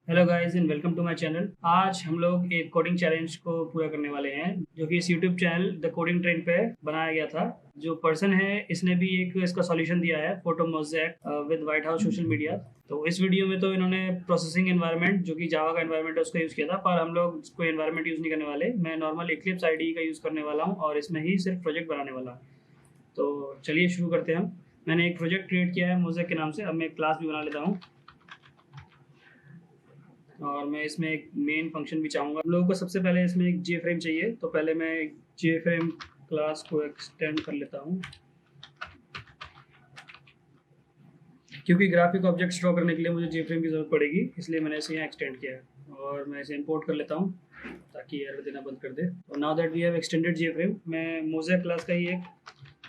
Hello guys and welcome to my channel. आज हम लोग एक कोडिंग चैलेंज को पूरा करने वाले हैं जो कि इस YouTube channel the coding train पे बनाया गया था। जो पर्सन है इसने भी एक इसका सॉल्यूशन दिया है, photo mosaic with white house social media. तो इस वीडियो में तो इन्होंने प्रोसेसिंग एनवायरनमेंट जो कि जावा का एनवायरनमेंट है उसका यूज़ किया था, पर हम लोग कोई एनवायरनमेंट यूज़ नहीं करने वाले। मैं नॉर्मल इक्लिप्स आईडी का यूज़ करने वाला हूँ और इसमें ही सिर्फ प्रोजेक्ट बनाने वाला हूँ। तो चलिए शुरू करते हैं हम। मैंने एक प्रोजेक्ट क्रिएट किया है मोज़ेक के नाम से। अब मैं एक क्लास भी बना लेता हूँ और मैं इसमें एक मेन फंक्शन भी चाहूँगा। हम लोगों को सबसे पहले इसमें एक जे फ्रेम चाहिए, तो पहले मैं एक जे फ्रेम क्लास को एक्सटेंड कर लेता हूँ क्योंकि ग्राफिक ऑब्जेक्ट्स ड्रॉ करने के लिए मुझे जे फ्रेम की ज़रूरत पड़ेगी, इसलिए मैंने इसे यहाँ एक्सटेंड किया है और मैं इसे इंपोर्ट कर लेता हूँ ताकि एरर देना बंद कर दे। तो now that we have extended J frame, मैं मोज़ेक क्लास का ही एक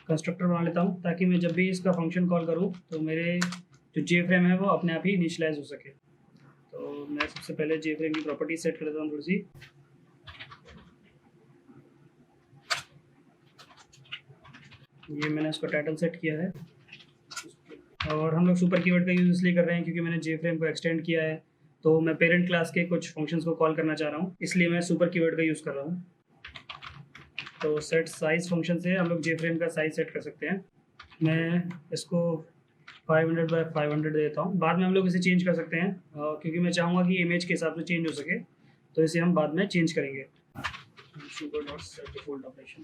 कंस्ट्रक्टर बना लेता हूँ ताकि मैं जब भी इसका फंक्शन कॉल करूँ तो मेरे जो जे फ्रेम है वो अपने आप ही इनिशियलाइज हो सके। तो मैं सबसे पहले जे फ्रेम की प्रॉपर्टी सेट कर देता हूँ थोड़ी सी। ये मैंने इसका टाइटल सेट किया है और हम लोग सुपर कीवर्ड का यूज़ इसलिए कर रहे हैं क्योंकि मैंने जे फ्रेम को एक्सटेंड किया है, तो मैं पेरेंट क्लास के कुछ फंक्शंस को कॉल करना चाह रहा हूँ, इसलिए मैं सुपर कीवर्ड का यूज़ कर रहा हूँ। तो सेट साइज फंक्शन से हम लोग जे फ्रेम का साइज सेट कर सकते हैं। मैं इसको 500 बाय 500 देता हूँ। बाद में हम लोग इसे चेंज कर सकते हैं क्योंकि मैं चाहूँगा कि इमेज के हिसाब से चेंज हो सके, तो इसे हम बाद में चेंज करेंगे। Super dot set default operation,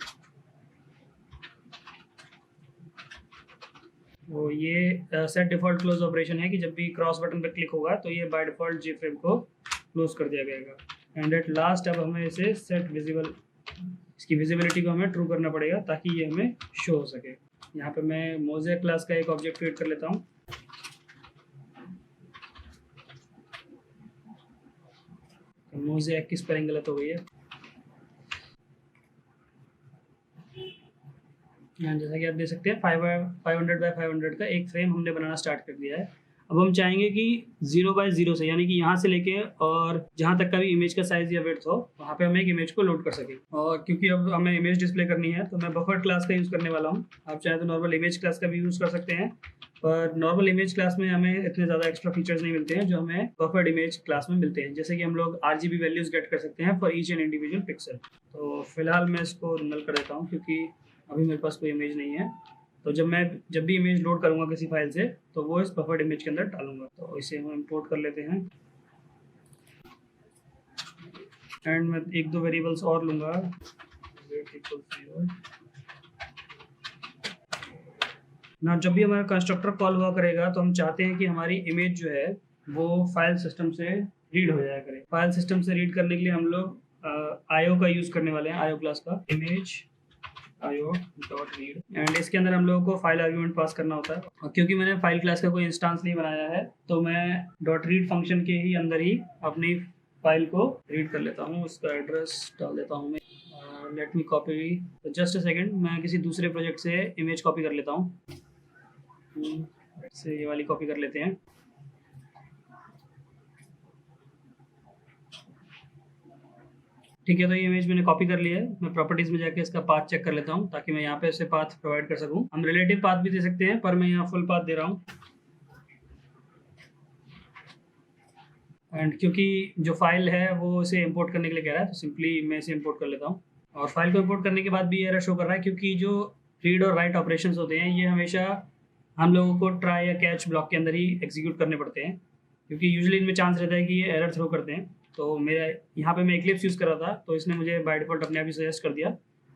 वो ये सेट डिफ़ॉल्ट क्लोज ऑपरेशन है कि जब भी क्रॉस बटन पर क्लिक होगा तो ये बाय डिफ़ॉल्ट जी फ्रेम को क्लोज कर दिया जाएगा। एंड एट लास्ट अब हमें इसे सेट विजिबल, इसकी विजिबिलिटी को हमें ट्रू करना पड़ेगा ताकि ये हमें शो हो सके। यहाँ पे मैं मोज़ेक क्लास का एक ऑब्जेक्ट क्रिएट कर लेता हूँ। मोज़ेक की स्पेलिंग गलत हो गई है। यहाँ जैसा कि आप देख सकते हैं 500 बाय 500 का एक फ्रेम हमने बनाना स्टार्ट कर दिया है। अब हम चाहेंगे कि 0 बाय 0 से, यानी कि यहाँ से लेके और जहाँ तक का भी इमेज का साइज़ या विड्थ हो वहाँ पे हम एक इमेज को लोड कर सकें। और क्योंकि अब हमें इमेज डिस्प्ले करनी है तो मैं बफर क्लास का यूज़ करने वाला हूँ। आप चाहें तो नॉर्मल इमेज क्लास का भी यूज़ कर सकते हैं, पर नॉर्मल इमेज क्लास में हमें इतने ज़्यादा एक्स्ट्रा फीचर्स नहीं मिलते हैं जो हमें बफर्ड इमेज क्लास में मिलते हैं, जैसे कि हम लोग RGB वैल्यूज़ गेट कर सकते हैं for each and individual pixel. तो फिलहाल मैं इसको नल कर देता हूँ क्योंकि अभी मेरे पास कोई इमेज नहीं है। तो जब भी इमेज लोड करूँगा किसी फाइल से तो वो इस बफर्ड इमेज के अंदर डालूंगा। तो इसे हम इंपोर्ट कर लेते हैं एंड मैं एक दो वेरिएबल्स और लूँगा। ना जब भी हमारा कंस्ट्रक्टर कॉल हुआ करेगा तो हम चाहते हैं कि हमारी इमेज जो है वो फाइल सिस्टम से रीड हो जाया करे। फाइल सिस्टम से रीड करने के लिए हम लोग IO का यूज़ करने वाले हैं, IO क्लास का image IO dot read, and इसके अंदर हम लोगों को फाइल आर्ग्यूमेंट पास करना होता है। और क्योंकि मैंने फाइल क्लास का कोई इंस्टांस नहीं बनाया है तो मैं डॉट रीड फंक्शन के ही अंदर ही अपनी फाइल को रीड कर लेता हूँ। उसका एड्रेस डाल देता हूँ मैं। Let me copy, just a second, मैं किसी दूसरे प्रोजेक्ट से इमेज कॉपी कर लेता हूँ। से ये वाली कॉपी कर लेते हैं। ठीक है, तो ये इमेज मैंने कॉपी कर लिया है। मैं प्रॉपर्टीज़ में जाके इसका पाथ चेक कर लेता हूँ ताकि मैं यहाँ पे इसे पाथ प्रोवाइड कर सकूँ। हम रिलेटिव पाथ भी दे सकते हैं पर मैं यहाँ फुल पाथ दे रहा हूँ। एंड क्योंकि जो फाइल है वो इसे इंपोर्ट करने के लिए कह रहा है तो सिंपली मैं इसे इंपोर्ट कर लेता हूँ। और फाइल को इंपोर्ट करने के बाद भी एरर शो कर रहा है क्योंकि जो रीड और राइट ऑपरेशंस होते हैं ये हमेशा हम लोगों को ट्राई या कैच ब्लॉक के अंदर ही एग्जीक्यूट करने पड़ते हैं, क्योंकि यूजुअली इनमें चांस रहता है कि ये एरर थ्रो करते हैं। तो मेरा यहाँ पे मैं इक्लिप्स यूज़ कर रहा था तो इसने मुझे बाय डिफ़ॉल्ट अपने आप ही सजेस्ट कर दिया।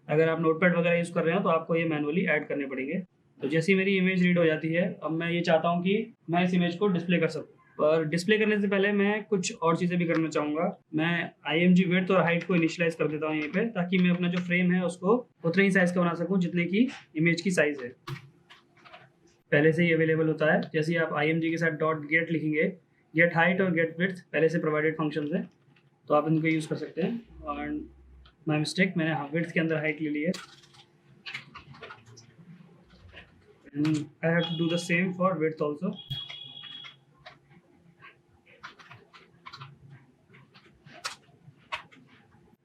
अगर आप नोटपैड वगैरह यूज़ कर रहे हो तो आपको ये मैनुअली ऐड करने पड़ेंगे। तो जैसे ही मेरी इमेज रीड हो जाती है अब मैं ये चाहता हूँ कि मैं इस इमेज को डिस्प्ले कर सकूँ। पर डिस्प्ले करने से पहले मैं कुछ और चीज़ें भी करना चाहूँगा। मैं IMG विड्थ और हाइट को इनिशियलाइज़ कर देता हूँ यहीं पे, ताकि मैं अपना जो फ्रेम है उसको उतने ही साइज़ का बना सकूँ जितने की इमेज की साइज़ है। पहले से ही अवेलेबल होता है। जैसे ही आप IMG के साथ डॉट गेट लिखेंगे, गेट हाइट और गेट विड्थ पहले से प्रोवाइडेड फंक्शंस हैं, तो आप इनको यूज़ कर सकते हैं। और माय मिस्टेक, मैंने विड्थ के अंदर हाइट ले ली है। I have to do the same for width also.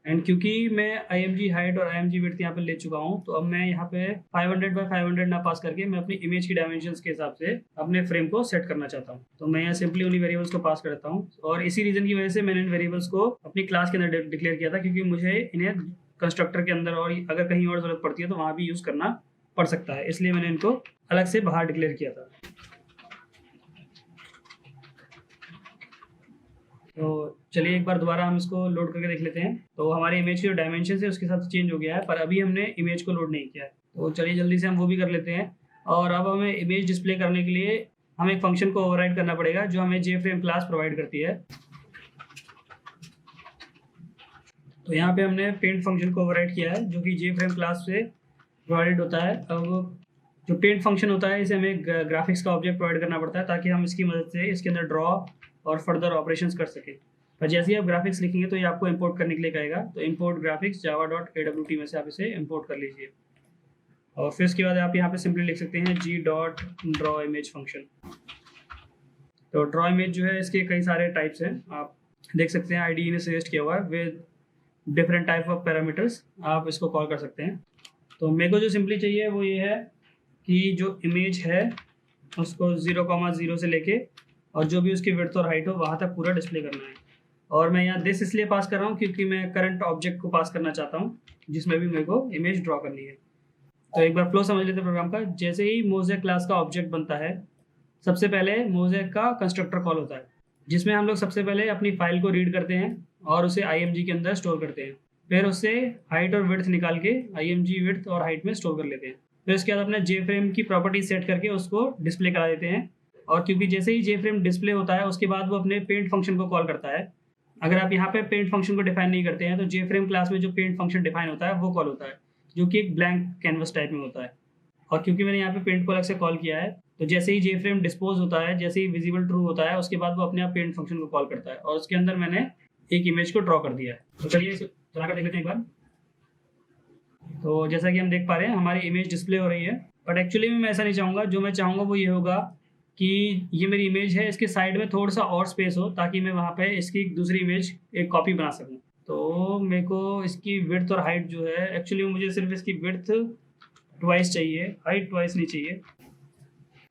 And क्योंकि मैं IMG हाइट और IMG विड्थ यहाँ पे ले चुका हूँ, तो अब मैं यहाँ पे 500 बाय 500 ना पास करके मैं अपनी इमेज की डायमेंशंस के हिसाब से अपने फ्रेम को सेट करना चाहता हूँ। तो मैं यहाँ सिंपली उन्हीं वेरिएबल्स को पास करता हूँ, और इसी रीजन की वजह से मैंने इन वेरिएबल्स को अपनी क्लास के अंदर डिक्लेयर किया था, क्योंकि मुझे इन्हें कंस्ट्रक्टर के अंदर और अगर कहीं और जरूरत पड़ती है तो वहाँ भी यूज़ करना पड़ सकता है, इसलिए मैंने इनको अलग से बाहर डिक्लेयर किया था। तो चलिए एक बार दोबारा हम इसको लोड करके देख लेते हैं। तो हमारे इमेज की जो डायमेंशन है उसके साथ चेंज हो गया है, पर अभी हमने इमेज को लोड नहीं किया है। तो चलिए जल्दी से हम वो भी कर लेते हैं। और अब हमें इमेज डिस्प्ले करने के लिए हमें एक फंक्शन को ओवरराइड करना पड़ेगा जो हमें जेफ्रेम क्लास प्रोवाइड करती है। तो यहाँ पे हमने पेंट फंक्शन को ओवरराइड किया है जो कि जेफ्रेम क्लास से प्रोवाइड होता है। अब जो पेंट फंक्शन होता है इसे हमें ग्राफिक्स का ऑब्जेक्ट प्रोवाइड करना पड़ता है ताकि हम इसकी मदद से इसके अंदर ड्रॉ और फर्दर ऑपरेशंस कर सकें। पर जैसे ही आप ग्राफिक्स लिखेंगे तो ये आपको इंपोर्ट करने के लिए कहेगा। तो इंपोर्ट ग्राफिक्स java.awt में से आप इसे इंपोर्ट कर लीजिए, और फिर उसके बाद आप यहाँ पे सिंपली लिख सकते हैं g.drawImage फंक्शन। तो ड्रॉ इमेज जो है इसके कई सारे टाइप्स हैं, आप देख सकते हैं IDE ने सजेस्ट किया हुआ है with different type of parameters, आप इसको कॉल कर सकते हैं। तो मेरे को जो सिंपली चाहिए वो ये है कि जो इमेज है उसको 0,0 से लेके और जो भी उसकी विड्थ और हाइट हो वहाँ तक पूरा डिस्प्ले करना है। और मैं यहाँ दिस इसलिए पास कर रहा हूँ क्योंकि मैं करंट ऑब्जेक्ट को पास करना चाहता हूँ जिसमें भी मेरे को इमेज ड्रॉ करनी है। तो एक बार फ्लो समझ लेते हैं प्रोग्राम का। जैसे ही मोज़ेक क्लास का ऑब्जेक्ट बनता है, सबसे पहले मोज़ेक का कंस्ट्रक्टर कॉल होता है जिसमें हम लोग सबसे पहले अपनी फाइल को रीड करते हैं और उसे IMG के अंदर स्टोर करते हैं। फिर उससे हाइट और विड्थ निकाल के IMG विड्थ और हाइट में स्टोर कर लेते हैं। फिर उसके बाद अपने जेफ्रेम की प्रॉपर्टी सेट करके उसको डिस्प्ले करा देते हैं। और क्योंकि जैसे ही जेफ्रेम डिस्प्ले होता है उसके बाद वो अपने पेंट फंक्शन को कॉल करता है। अगर आप यहाँ पे पेंट फंक्शन को डिफाइन नहीं करते हैं तो जेफ्रेम क्लास में जो पेंट फंक्शन डिफाइन होता है वो कॉल होता है, जो कि एक ब्लैंक कैनवस टाइप में होता है। और क्योंकि मैंने यहाँ पे पेंट को अलग से कॉल किया है, तो जैसे ही जेफ्रेम डिस्पोज होता है, जैसे ही विजिबल ट्रू होता है, उसके बाद वो अपने आप पेंट फंक्शन को कॉल करता है और उसके अंदर मैंने एक इमेज को ड्रॉ कर दिया है। तो चलिए चला कर देख लेते हैं एक बार। तो जैसा कि हम देख पा रहे हैं हमारी इमेज डिस्प्ले हो रही है, बट एक्चुअली में मैं ऐसा नहीं चाहूँगा। जो मैं चाहूँगा वो ये होगा कि ये मेरी इमेज है, इसके साइड में थोड़ा सा और स्पेस हो ताकि मैं वहाँ पे इसकी दूसरी इमेज एक कॉपी बना सकूँ। तो मेरे को इसकी विड्थ और हाइट जो है, एक्चुअली मुझे सिर्फ इसकी विड्थ ट्वाइस चाहिए, हाइट ट्वाइस नहीं चाहिए।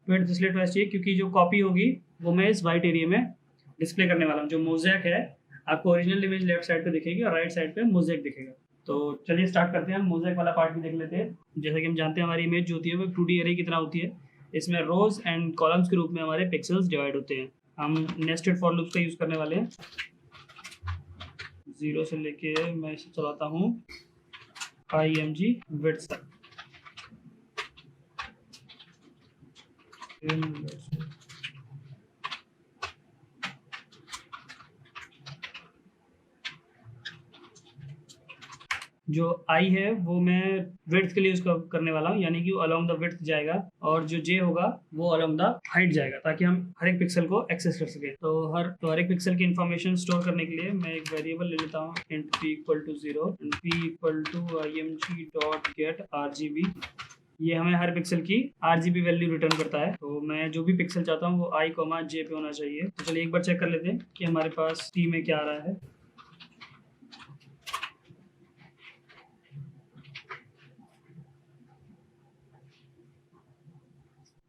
विड्थ इसलिए ट्वाइस चाहिए क्योंकि जो कॉपी होगी वो मैं इस वाइट एरिया में डिस्प्ले करने वाला हूँ। जो मोज़ेक है आपको ओरिजिनल इमेज लेफ्ट साइड पे दिखेगी और राइट साइड पे मोज़ेक दिखेगा। तो चलिए स्टार्ट करते हैं, हम मोज़ेक वाला पार्ट भी देख लेते हैं। जैसा कि हम जानते हैं हमारी इमेज जो होती है वो 2D एरे की तरह होती है। इसमें रोज एंड कॉलम्स के रूप में हमारे पिक्सेल्स डिवाइड होते हैं। हम नेस्टेड फॉर लूप्स का यूज़ करने वाले हैं। 0 से लेके मैं इसे चलाता हूँ IMG विड्थ तक। जो I है वो मैं विड्थ के लिए यूज करने वाला हूँ, यानी कि वो अलोंग द विड्थ जाएगा, और जो J होगा वो अलोंग द हाइट जाएगा ताकि हम हर एक पिक्सल को एक्सेस कर सकें। तो हर एक पिक्सल की इन्फॉर्मेशन स्टोर करने के लिए मैं एक वेरिएबल ले लेता हूँ int p = 0 and p = img.getRGB। ये हमें हर पिक्सल की RGB वैल्यू रिटर्न करता है। तो मैं जो भी पिक्सल चाहता हूँ वो I, J पे होना चाहिए। तो चलिए एक बार चेक कर लेते हैं कि हमारे पास T में क्या आ रहा है।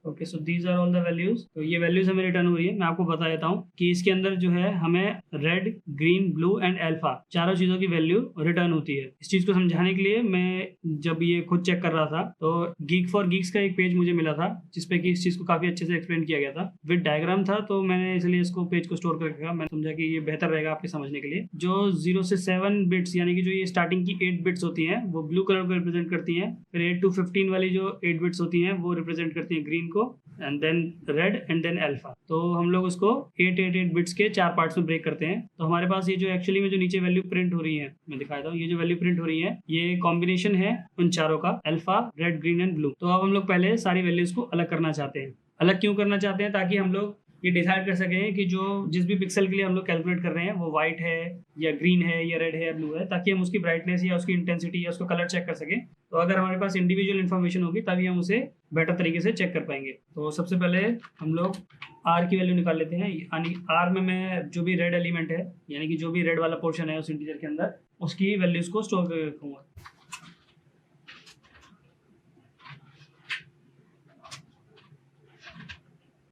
Okay, so these are all the values. तो ये वैल्यूज हमें रिटर्न हो रही है। मैं आपको बता देता हूँ कि इसके अंदर जो है हमें red, green, blue and alpha चारों चीजों की वैल्यू रिटर्न होती है। इस चीज को समझाने के लिए मैं जब ये खुद चेक कर रहा था तो गीक फॉर गीक्स का एक पेज मुझे मिला था जिसपे कि इस चीज को काफी अच्छे से एक्सप्लेन किया गया था, विद डायग्राम था। तो मैंने इसलिए इसको पेज को स्टोर कर रखा। मैंने समझा कि ये बेहतर रहेगा आपके समझने के लिए। जो 0 से 7 बिट्स यानी कि जो ये स्टार्टिंग की 8 बिट्स होती हैं वो ब्लू कलर को रिप्रेजेंट करती हैं। फिर 8 to 15 वाली जो 8 बिट्स होती हैं वो रिप्रेजेंट करती हैं ग्रीन को, and then red and then alpha. तो हम लोग उसको 8 बिट्स के 4 पार्ट्स में ब्रेक करते हैं। तो हमारे पास ये जो एक्चुअली में जो नीचे वैल्यू प्रिंट हो रही है, मैं दिखाता हूँ, ये जो वैल्यू प्रिंट हो रही है ये कॉम्बिनेशन है उन चारों का, alpha, red, green and blue. तो अब हम लोग पहले सारी वैल्यूज को अलग करना चाहते हैं। अलग क्यों करना चाहते हैं? ताकि हम लोग ये डिसाइड कर सकें कि जो जिस भी पिक्सल के लिए हम लोग कैलकुलेट कर रहे हैं वो व्हाइट है या ग्रीन है या रेड है या ब्लू है, ताकि हम उसकी ब्राइटनेस या उसकी इंटेंसिटी या उसका कलर चेक कर सकें। तो अगर हमारे पास इंडिविजुअल इन्फॉर्मेशन होगी तभी हम उसे बेटर तरीके से चेक कर पाएंगे। तो सबसे पहले हम लोग आर की वैल्यू निकाल लेते हैं, यानी आर में मैं जो भी रेड एलिमेंट है, यानी कि जो भी रेड वाला पोर्शन है उस इंटीजर के अंदर, उसकी वैल्यूज को स्टोर करके रखूंगा।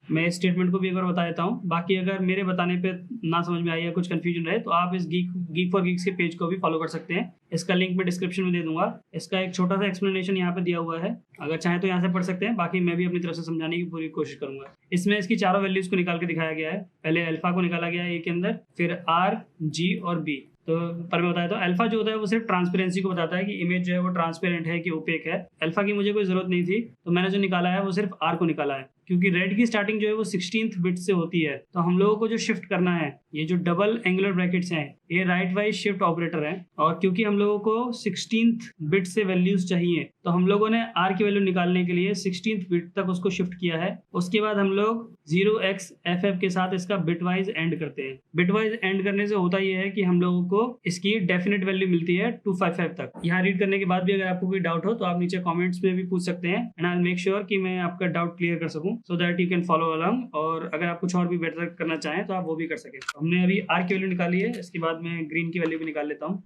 मैं इस स्टेटमेंट को भी एक बार बता देता हूँ, बाकी अगर मेरे बताने पे ना समझ में आई या कुछ कंफ्यूजन रहे तो आप इस गीक फॉर गीक्स के पेज को भी फॉलो कर सकते हैं। इसका लिंक मैं डिस्क्रिप्शन में दे दूंगा। इसका एक छोटा सा एक्सप्लेनेशन यहाँ पे दिया हुआ है, अगर चाहें तो यहाँ से पढ़ सकते हैं, बाकी मैं भी अपनी तरफ से समझाने की पूरी कोशिश करूंगा। इसमें इसकी चारों वैल्यूज को निकाल के दिखाया गया है। पहले अल्फा को निकाला गया है ए के अंदर, फिर आर, जी और बी। तो पर मैं बताया तो अल्फा जो होता है वो सिर्फ ट्रांसपेरेंसी को बताता है कि इमेज जो है वो ट्रांसपेरेंट है कि ओपेक है। अल्फा की मुझे कोई जरूरत नहीं थी, तो मैंने जो निकाला है वो सिर्फ आर को निकाला है, क्योंकि रेड की स्टार्टिंग जो है वो 16th बिट से होती है। तो हम लोगों को जो शिफ्ट करना है, ये जो डबल एंगुलर ब्रैकेट्स हैं, ये राइट वाइज शिफ्ट ऑपरेटर है, और क्योंकि हम लोगों को 16th बिट से वैल्यूज चाहिए, तो हम लोगों ने आर की वैल्यू निकालने के लिए 16th बिट तक उसको शिफ्ट किया है। उसके बाद हम लोग 0xff के साथ इसका बिट वाइज एंड करते हैं। बिट वाइज एंड करने से होता यह है कि हम लोगों को इसकी डेफिनेट वैल्यू मिलती है 255 तक। यहाँ रीड करने के बाद भी अगर आपको कोई डाउट हो तो आप नीचे कमेंट्स में भी पूछ सकते हैं, and I will make sure कि मैं आपका डाउट क्लियर कर सकूं, so that you can follow along. और अगर आप कुछ और भी बेटर करना चाहें तो आप वो भी कर सकें। हमने अभी आर की वैल्यू निकाली है, इसके बाद मैं ग्रीन की वैल्यू भी निकाल लेता हूँ।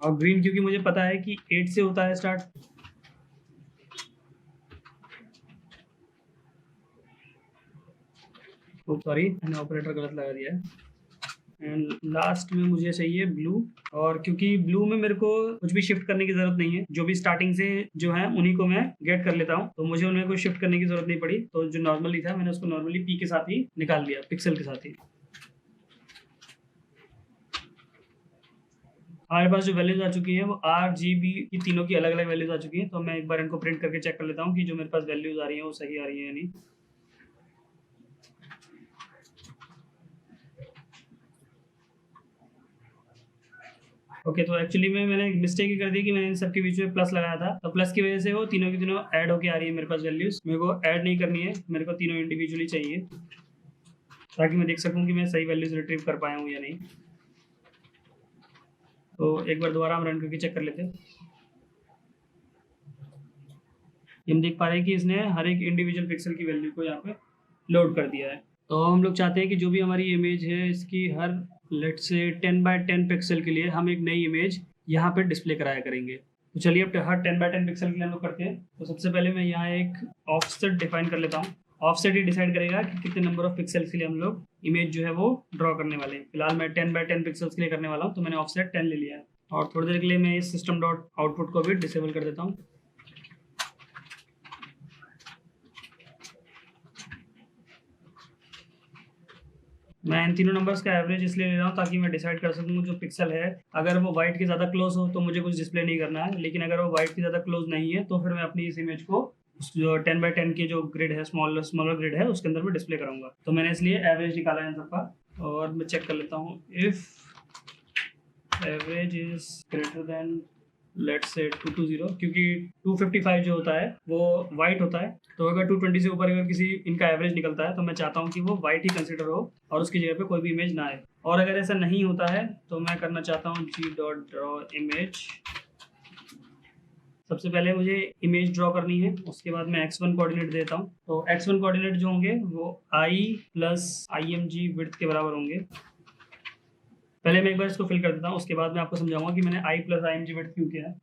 और ग्रीन क्योंकि मुझे पता है कि 8 से होता है स्टार्ट, सॉरी मैंने ऑपरेटर गलत लगा दिया है। एंड लास्ट में मुझे चाहिए ब्लू, और क्योंकि ब्लू में मेरे को कुछ भी शिफ्ट करने की जरूरत नहीं है, जो भी स्टार्टिंग से जो है उन्हीं को मैं गेट कर लेता हूँ, तो मुझे उनमें कोई शिफ्ट करने की जरूरत नहीं पड़ी। तो जो नॉर्मली था मैंने उसको नॉर्मली पी के साथ ही निकाल दिया, पिक्सल के साथ ही। हमारे पास जो वैल्यूज आ चुकी है वो आर, जी, बी की तीनों की अलग अलग वैल्यूज आ चुकी है। तो मैं एक बार इनको प्रिंट करके चेक कर लेता हूँ कि जो मेरे पास वैल्यूज आ रही है वो सही आ रही है या नहीं। ओके, तो एक्चुअली मैंने एक मिस्टेक ही कर दी कि मैंने इन सबके बीच में प्लस लगाया था, तो प्लस की वजह से वो तीनों की तीनों ऐड होके आ रही है मेरे पास वैल्यूज। मेरे को ऐड नहीं करनी है, मेरे को तीनों इंडिविजुअली चाहिए, ताकि मैं देख सकूं कि मैं सही वैल्यूज रिट्रीव कर पाया हूँ या नहीं। तो एक बार दोबारा हम रन करके चेक कर लेते हैं। हम देख पा रहे हैं कि इसने हर एक इंडिविजुअल पिक्सल की वैल्यू को यहाँ पे लोड कर दिया है। तो हम लोग चाहते हैं कि जो भी हमारी इमेज है इसकी हर लेट से 10x10 पिक्सल के लिए हम एक नई इमेज यहाँ पे डिस्प्ले कराया करेंगे। तो चलिए अब हर 10x10 पिक्सल के लिए हम लोग करते हैं। तो सबसे पहले मैं यहाँ एक ऑफसेट डिफाइन कर लेता हूँ। ऑफसेट ही डिसाइड करेगा कि कितने नंबर ऑफ पिक्सल्स के लिए हम लोग इमेज जो है वो ड्रॉ करने वाले हैं। फिलहाल मैं 10x10 पिक्सल्स के लिए करने वाला हूँ, तो मैंने ऑफसेट 10 ले लिया है। और थोड़ी देर के लिए मैं इस सिस्टम डॉट आउटपुट को भी डिसेबल कर देता हूँ। मैं इन तीनों नंबर्स का एवरेज इसलिए ले रहा हूँ ताकि मैं डिसाइड कर सकूँ जो पिक्सल है, अगर वो वाइट के ज़्यादा क्लोज हो तो मुझे कुछ डिस्प्ले नहीं करना है, लेकिन अगर वो वाइट के ज़्यादा क्लोज नहीं है तो फिर मैं अपनी इस इमेज को उस जो 10x10 की जो ग्रिड है, स्मॉलर ग्रिड है, उसके अंदर मैं डिस्प्ले करूँगा। तो मैंने इसलिए एवरेज निकाला है इन सबका, और मैं चेक कर लेता हूँ। If average is greater than let's say 220, क्योंकि 255 जो होता है वो वाइट होता है, तो अगर 220 से ऊपर अगर किसी इनका एवरेज निकलता है तो मैं चाहता हूँ कि वो वाइट ही कंसिडर हो और उसकी जगह पे कोई भी इमेज ना आए। और अगर ऐसा नहीं होता है तो मैं करना चाहता हूँ g.draw image। सबसे पहले मुझे इमेज ड्रॉ करनी है, उसके बाद मैं x1 कोऑर्डिनेट देता हूँ। तो x1 कोऑर्डिनेट जो होंगे वो i + img विड्थ के बराबर होंगे। पहले मैं एक बार इसको फिल कर देता हूँ, उसके बाद मैं आपको समझाऊंगा कि मैंने i + img विड्थ क्यों किया है।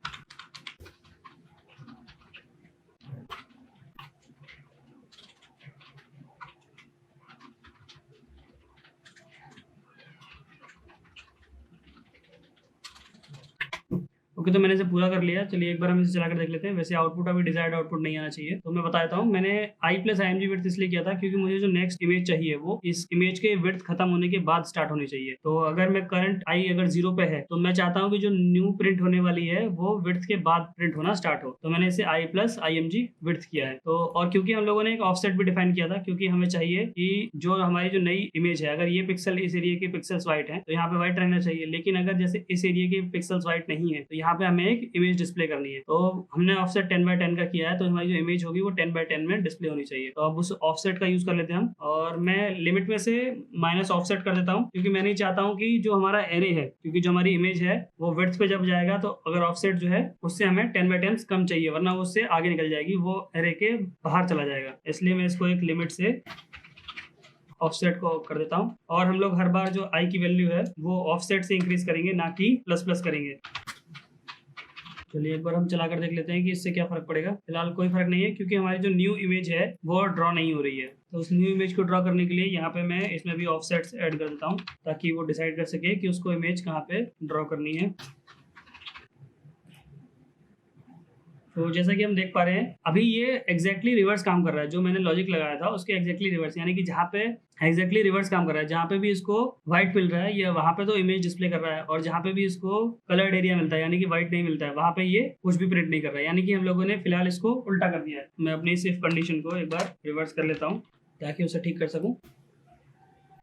ओके, तो मैंने इसे पूरा कर लिया। चलिए एक बार हम इसे चलाकर देख लेते हैं। वैसे आउटपुट अभी डिजायर्ड आउटपुट नहीं आना चाहिए, तो मैं बताता हूँ। मैंने i + img विड्थ इसलिए किया था क्योंकि मुझे जो नेक्स्ट इमेज चाहिए वो इस इमेज के विड्थ खत्म होने के बाद स्टार्ट होनी चाहिए। तो अगर मैं करंट i अगर 0 पे है तो मैं चाहता हूँ कि जो न्यू प्रिंट होने वाली है वो विड्थ के बाद प्रिंट होना स्टार्ट हो। तो मैंने इसे i + img विड्थ किया है। तो और क्योंकि हम लोगों ने एक ऑफसेट भी डिफाइन किया था, क्योंकि हमें चाहिए कि जो हमारी जो नई इमेज है, अगर ये पिक्सल इस एरिया के पिक्सल्स व्हाइट है तो यहाँ पे व्हाइट रहना चाहिए, लेकिन अगर जैसे इस एरिया के पिक्सल्स व्हाइट नहीं है तो यहाँ जहाँ पे हमें एक इमेज डिस्प्ले करनी है। तो हमने ऑफसेट 10x10 का किया है, तो हमारी जो इमेज होगी वो 10x10 में डिस्प्ले होनी चाहिए। तो अब उस ऑफसेट का यूज कर लेते हैं हम, और मैं लिमिट में से माइनस ऑफसेट कर देता हूँ, क्योंकि मैं नहीं चाहता हूँ कि जो हमारा एरे है, क्योंकि जो हमारी इमेज है वो विड्थ पे जब जाएगा तो अगर ऑफसेट जो है उससे हमें 10x10 कम चाहिए, वरना वो उससे आगे निकल जाएगी, वो एरे के बाहर चला जाएगा। इसलिए मैं इसको एक लिमिट से ऑफसेट को कर देता हूँ। और हम लोग हर बार जो आई की वैल्यू है वो ऑफसेट से इंक्रीज करेंगे, ना कि प्लस प्लस करेंगे। चलिए एक बार हम चला कर देख लेते हैं कि इससे क्या फर्क पड़ेगा। फिलहाल कोई फर्क नहीं है, क्योंकि हमारी जो न्यू इमेज है वो ड्रॉ नहीं हो रही है। तो उस न्यू इमेज को ड्रॉ करने के लिए यहाँ पे मैं इसमें भी ऑफसेट्स ऐड कर देता हूँ, ताकि वो डिसाइड कर सके कि उसको इमेज कहाँ पे ड्रॉ करनी है। तो जैसा कि हम देख पा रहे हैं अभी ये एग्जैक्टली रिवर्स काम कर रहा है, जो मैंने लॉजिक लगाया था उसके एग्जैक्टली रिवर्स, यानी कि जहाँ पे एग्जैक्टली रिवर्स काम कर रहा है, जहाँ पे भी इसको व्हाइट मिल रहा है ये वहाँ पे तो इमेज डिस्प्ले कर रहा है, और जहाँ पे भी इसको कलर्ड एरिया मिलता है यानी कि व्हाइट नहीं मिलता है, वहाँ पे ये कुछ भी प्रिंट नहीं कर रहा है। यानी कि हम लोगों ने फिलहाल इसको उल्टा कर दिया है। मैं अपनी इस इफ कंडीशन को एक बार रिवर्स कर लेता हूँ ताकि उसे ठीक कर सकूँ।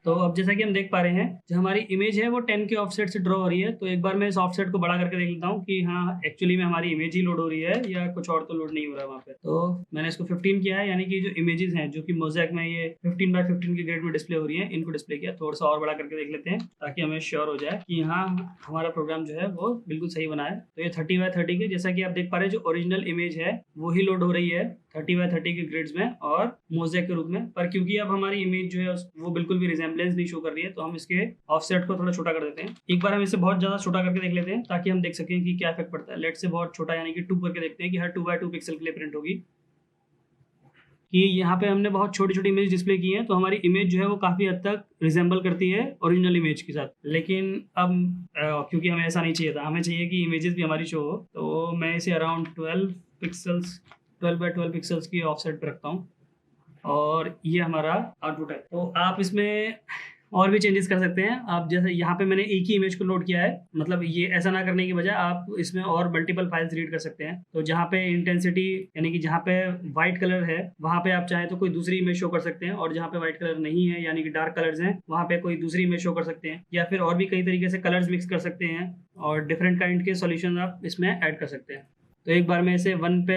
तो अब जैसा कि हम देख पा रहे हैं जो हमारी इमेज है वो 10 के ऑफसेट से ड्रॉ हो रही है। तो एक बार मैं इस ऑफसेट को बड़ा करके देख लेता हूँ कि हाँ एक्चुअली में हमारी इमेज ही लोड हो रही है या कुछ और तो लोड नहीं हो रहा है वहाँ पे। तो मैंने इसको 15 किया है, यानी कि जो इमेजेस हैं जो कि मोज़ेक में ये 15x15 के ग्रेड में डिस्प्ले हो रही है, इनको डिस्प्ले किया। थोड़ा सा और बड़ा करके देख लेते हैं ताकि हमें श्योर हो जाए कि हाँ हमारा प्रोग्राम जो है वो बिल्कुल सही बना है। तो ये 30x30 के, जैसा कि आप देख पा रहे हैं जो ओरिजिनल इमेज है वो ही लोड हो रही है 30x30 के ग्रिड्स में और मोज़ेक के रूप में। पर क्योंकि अब हमारी इमेज जो है वो बिल्कुल भी रिजेम्बलेंस नहीं शो कर रही है, तो हम इसके ऑफसेट को थोड़ा छोटा कर देते हैं। एक बार हम इसे बहुत ज्यादा छोटा करके देख लेते हैं ताकि हम देख सकें कि क्या इफेक्ट पड़ता है। लेट से बहुत छोटा यानी कि 2 करके देखते हैं कि हर 2x2 पिक्सल के लिए प्रिंट होगी। कि यहाँ पे हमने बहुत छोटी छोटी इमेज डिस्प्ले की है, तो हमारी इमेज जो है वो काफ़ी हद तक रिजेंबल करती है ओरिजिनल इमेज के साथ। लेकिन अब क्योंकि हमें ऐसा नहीं चाहिए था, हमें चाहिए कि इमेजेस भी हमारी शो हो, तो मैं इसे अराउंड 12x12 पिक्सल्स की ऑफसेट पर रखता हूँ, और ये हमारा आउटपुट है। तो आप इसमें और भी चेंजेस कर सकते हैं। आप जैसे यहाँ पे मैंने एक ही इमेज को लोड किया है, मतलब ये ऐसा ना करने की बजाय आप इसमें और मल्टीपल फाइल्स रीड कर सकते हैं। तो जहाँ पे इंटेंसिटी यानी कि जहाँ पे वाइट कलर है वहाँ पे आप चाहे तो कोई दूसरी इमेज शो कर सकते हैं, और जहाँ पे वाइट कलर नहीं है यानी कि डार्क कलर्स हैं वहाँ पे कोई दूसरी इमेज शो कर सकते हैं, या फिर और भी कई तरीके से कलर्स मिक्स कर सकते हैं और डिफरेंट काइंड के सॉल्यूशन आप इसमें ऐड कर सकते हैं। तो एक बार मैं इसे 1 पे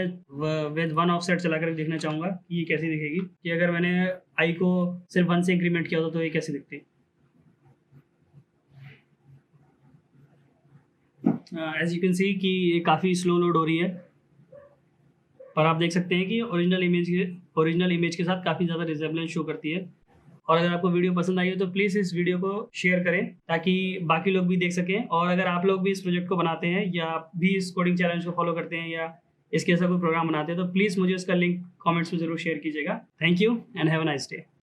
विद 1 ऑफसेट चला कर देखना चाहूँगा कि ये कैसी दिखेगी, कि अगर मैंने आई को सिर्फ 1 से इंक्रीमेंट किया होता तो ये कैसी दिखती। एज यू कैन सी कि ये काफ़ी स्लो लोड हो रही है, पर आप देख सकते हैं कि ओरिजिनल इमेज के साथ काफ़ी ज़्यादा रिजेम्बलेंस शो करती है। और अगर आपको वीडियो पसंद आई हो तो प्लीज़ इस वीडियो को शेयर करें ताकि बाकी लोग भी देख सकें। और अगर आप लोग भी इस प्रोजेक्ट को बनाते हैं या आप भी इस कोडिंग चैलेंज को फॉलो करते हैं या इसके ऐसा कोई प्रोग्राम बनाते हैं तो प्लीज़ मुझे उसका लिंक कमेंट्स में ज़रूर शेयर कीजिएगा। Thank you and have a nice day.